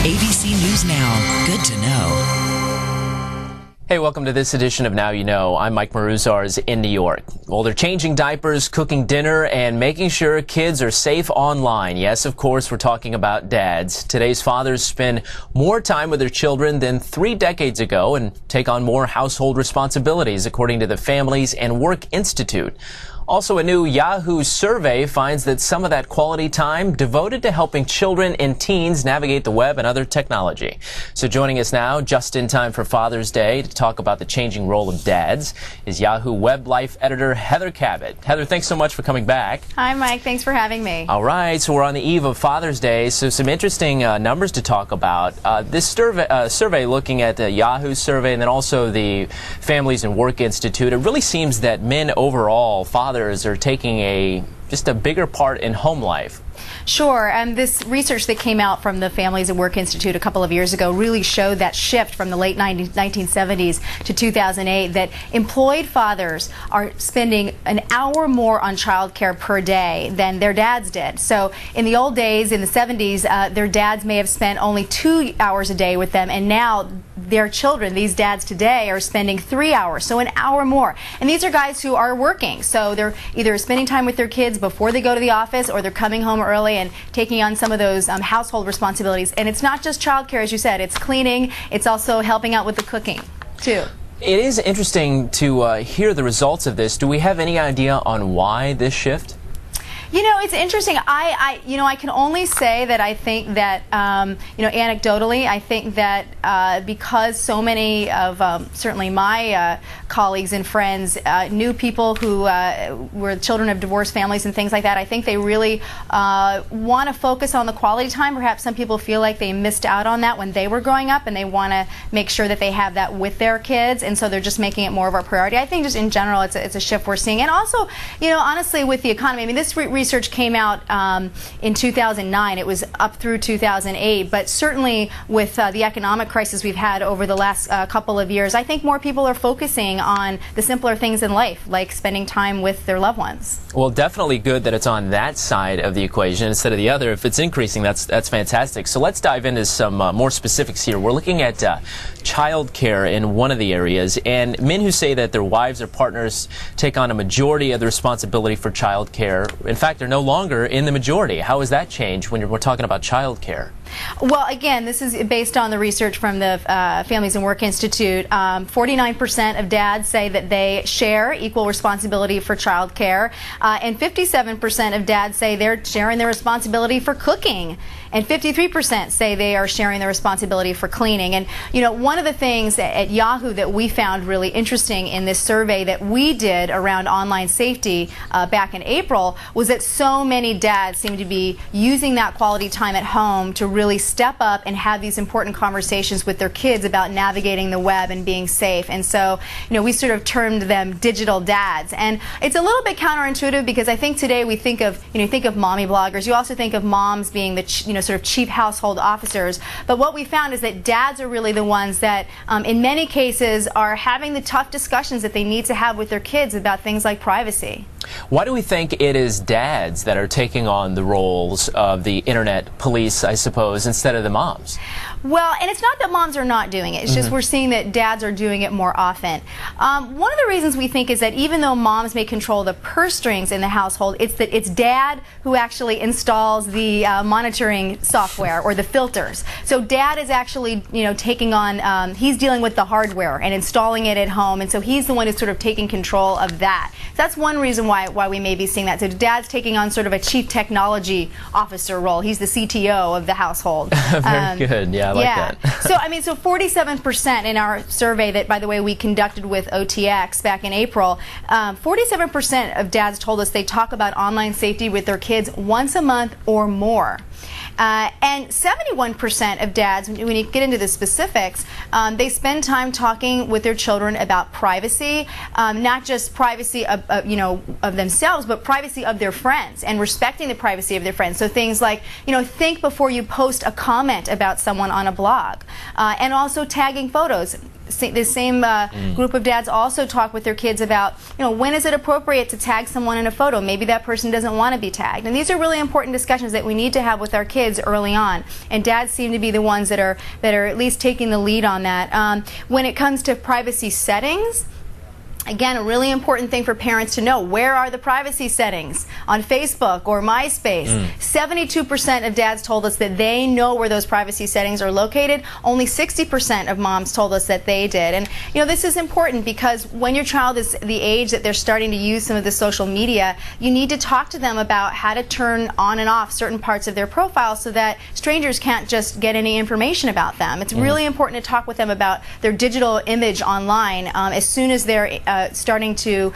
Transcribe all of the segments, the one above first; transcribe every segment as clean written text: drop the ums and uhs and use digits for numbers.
ABC News Now. Good to know. Hey, welcome to this edition of Now You Know. I'm Mike Maruzars in New York. Well, they're changing diapers, cooking dinner, and making sure kids are safe online. Yes, of course, we're talking about dads. Today's fathers spend more time with their children than 3 decades ago and take on more household responsibilities, according to the Families and Work Institute. Also, a new Yahoo survey finds that some of that quality time devoted to helping children and teens navigate the web and other technology. So joining us now, just in time for Father's Day, to talk about the changing role of dads, is Yahoo Web Life editor Heather Cabot. Heather, thanks so much for coming back. Hi, Mike. Thanks for having me. All right, so we're on the eve of Father's Day, so some interesting numbers to talk about. This survey looking at the Yahoo survey and then also the Families and Work Institute, it really seems that men overall, fathers, are taking just a bigger part in home life. Sure, and this research that came out from the Families and Work Institute a couple of years ago really showed that shift from the late 1970s to 2008, that employed fathers are spending an hour more on child care per day than their dads did. So in the old days, in the 70s, their dads may have spent only 2 hours a day with them, and now their children, these dads today, are spending 3 hours, so an hour more. And these are guys who are working, so they're either spending time with their kids before they go to the office, or they're coming home early and taking on some of those household responsibilities. And it's not just childcare, as you said. It's cleaning. It's also helping out with the cooking, too. It is interesting to hear the results of this. Do we have any idea on why this shift? You know, it's interesting. I can only say that I think that, anecdotally, I think that because so many of certainly my colleagues and friends knew people who were children of divorced families and things like that, I think they really want to focus on the quality time. Perhaps some people feel like they missed out on that when they were growing up, and they want to make sure that they have that with their kids, and so they're just making it more of a priority. I think just in general, it's a shift we're seeing. And also, honestly, with the economy, I mean, this research came out in 2009. It was up through 2008, but certainly with the economic crisis we've had over the last couple of years, I think more people are focusing on the simpler things in life, like spending time with their loved ones. Well, definitely good that it's on that side of the equation instead of the other. If it's increasing, that's fantastic. So let's dive into some more specifics here. We're looking at child care in one of the areas, and men who say that their wives or partners take on a majority of the responsibility for child care, in fact, they're no longer in the majority. How has that changed when we're talking about child care? Well, again, this is based on the research from the Families and Work Institute. 49% of dads say that they share equal responsibility for child care, and 57% of dads say they're sharing their responsibility for cooking, and 53% say they are sharing their responsibility for cleaning. And, one of the things at Yahoo that we found really interesting in this survey that we did around online safety back in April was that so many dads seem to be using that quality time at home to really step up and have these important conversations with their kids about navigating the web and being safe. And so, we sort of termed them digital dads. And it's a little bit counterintuitive because I think today we think of, think of mommy bloggers. You also think of moms being the, sort of chief household officers. But what we found is that dads are really the ones that, in many cases, are having the tough discussions that they need to have with their kids about things like privacy. Why do we think it is dads that are taking on the roles of the internet police, I suppose, instead of the moms? Well, and it's not that moms are not doing it. It's just we're seeing that dads are doing it more often. One of the reasons we think is that even though moms may control the purse strings in the household, it's that it's dad who actually installs the monitoring software or the filters. So dad is actually, taking on, he's dealing with the hardware and installing it at home, and so he's the one who's sort of taking control of that. So that's one reason why we may be seeing that. So dad's taking on sort of a chief technology officer role. He's the CTO of the household. Very good. Yeah, I like that. So 47% in our survey that, by the way, we conducted with OTX back in April, 47% of dads told us they talk about online safety with their kids once a month or more. And 71% of dads, when you get into the specifics, they spend time talking with their children about privacy, not just privacy of themselves, but privacy of their friends and respecting the privacy of their friends. So things like, think before you post a comment about someone on a blog, and also tagging photos. this same group of dads also talk with their kids about, when is it appropriate to tag someone in a photo? Maybe that person doesn't want to be tagged. And these are really important discussions that we need to have with our kids early on. And dads seem to be the ones that are at least taking the lead on that. When it comes to privacy settings, again, a really important thing for parents to know: where are the privacy settings on Facebook or MySpace? 72% of dads told us that they know where those privacy settings are located. Only 60% of moms told us that they did. And this is important because when your child is the age that they're starting to use some of the social media, you need to talk to them about how to turn on and off certain parts of their profile so that strangers can't just get any information about them. It's really important to talk with them about their digital image online as soon as they're starting to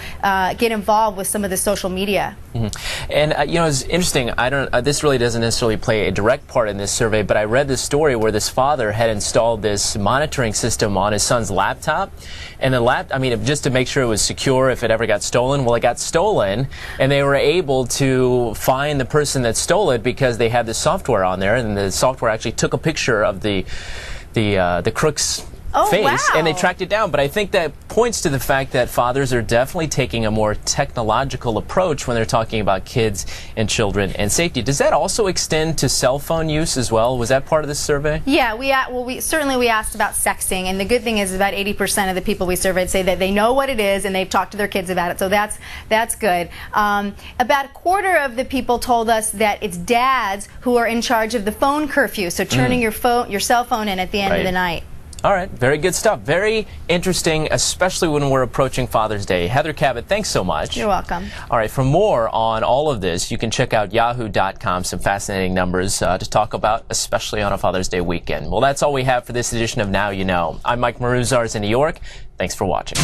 get involved with some of the social media. And it's interesting. This really doesn't necessarily play a direct part in this survey, but I read this story where this father had installed this monitoring system on his son's laptop, and just to make sure it was secure if it ever got stolen. Well, it got stolen, and they were able to find the person that stole it because they had the software on there, and the software actually took a picture of the crook's face, wow. And they tracked it down. But I think that points to the fact that fathers are definitely taking a more technological approach when they're talking about kids and children and safety. Does that also extend to cell phone use as well? Was that part of this survey? Yeah, we asked about sexting, and the good thing is about 80% of the people we surveyed say that they know what it is and they've talked to their kids about it, so that's good. About a quarter of the people told us that it's dads who are in charge of the phone curfew, so turning your cell phone in at the end of the night. All right, very good stuff. Very interesting, especially when we're approaching Father's Day. Heather Cabot, thanks so much. You're welcome. All right, for more on all of this, you can check out yahoo.com, some fascinating numbers to talk about, especially on a Father's Day weekend. Well, that's all we have for this edition of Now You Know. I'm Mike Maruzars in New York. Thanks for watching.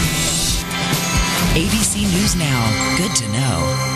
ABC News Now. Good to know.